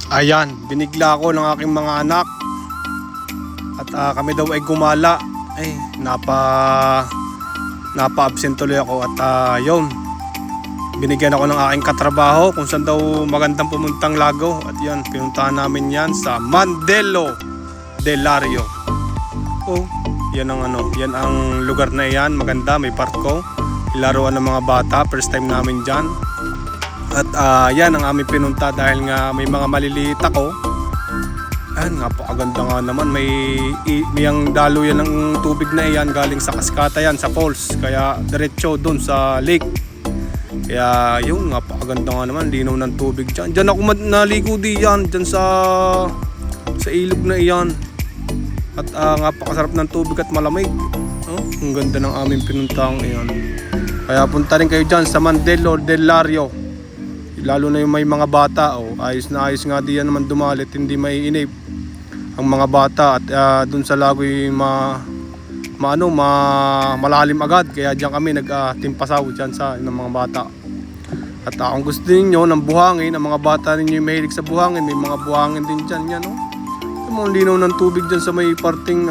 Ayan, binigla ako ng aking mga anak. At kami daw ay gumala. Ay, napa-absent tuloy ako. At yun, binigyan ako ng aking katrabaho kung saan daw magandang pumuntang lago. At yan, pinuntahan namin yan sa Mandelo del Lario. Oh, yan ang lugar na yan. Maganda, may parko. Laruan ng mga bata, first time namin dyan. At yan ang aming pinunta dahil nga may mga maliliit ako. Ayan, napakaganda nga naman. May ang daluyan ng tubig na iyan galing sa kaskata yan, sa falls. Kaya diretso dun sa lake. Kaya yun, napakaganda nga naman. Linaw ng tubig dyan. Dyan ako naligo diyan, dyan sa ilog na iyan. At napakasarap ng tubig at malamig. Oh, ang ganda ng aming pinuntang iyan. Kaya punta rin kayo dyan sa Mandelo del Lario. Lalo na yung may mga bata, ayos na ayos nga diyan naman dumalit, hindi may inip ang mga bata. At dun sa lago'y malalim agad, kaya diyan kami nagtimpasaw diyan sa ng mga bata. At kung gusto niyo ng buhangin, ang mga bata ninyo mahilig sa buhangin, may mga buhangin din diyan yan, yung mga linaw ng tubig diyan sa may parting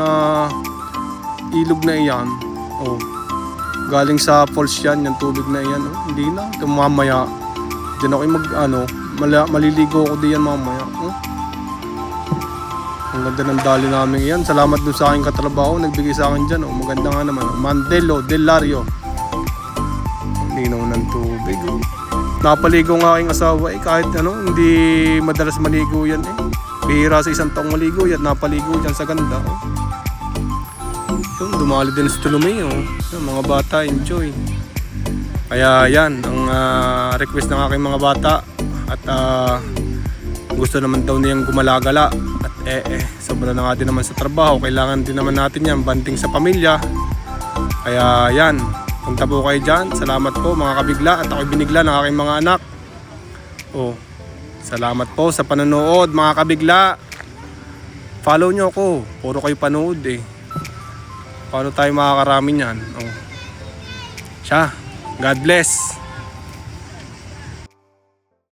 ilog na iyan. Galing sa falls yan, yung tubig na iyan. Hindi na, ito mamaya diyan ako maliligo ako diyan mamaya. Ang ganda ng dali namin yan. Salamat dun sa aking katrabaho, nagbigay sa akin dyan. Maganda nga naman. Mandelo del Lario. Linaw ng tubig. Napaligo nga aking asawa kahit hindi madalas maligo yan. Bihira sa isang taong maligo yan. Napaligo dyan sa ganda. Dumali din sa Tulumay. Yung mga bata enjoy. Kaya yan ang request ng aking mga bata. At gusto naman daw niyang gumalagala. At sobra na nga din naman sa trabaho. Kailangan din naman natin yan, banding sa pamilya. Kaya yan, punta po kayo dyan. Salamat po mga kabigla. At ako'y binigla ng aking mga anak. Salamat po sa panonood mga kabigla. Follow nyo ako. Puro kayo panood Paano tayo makakarami yan? Siya. God bless.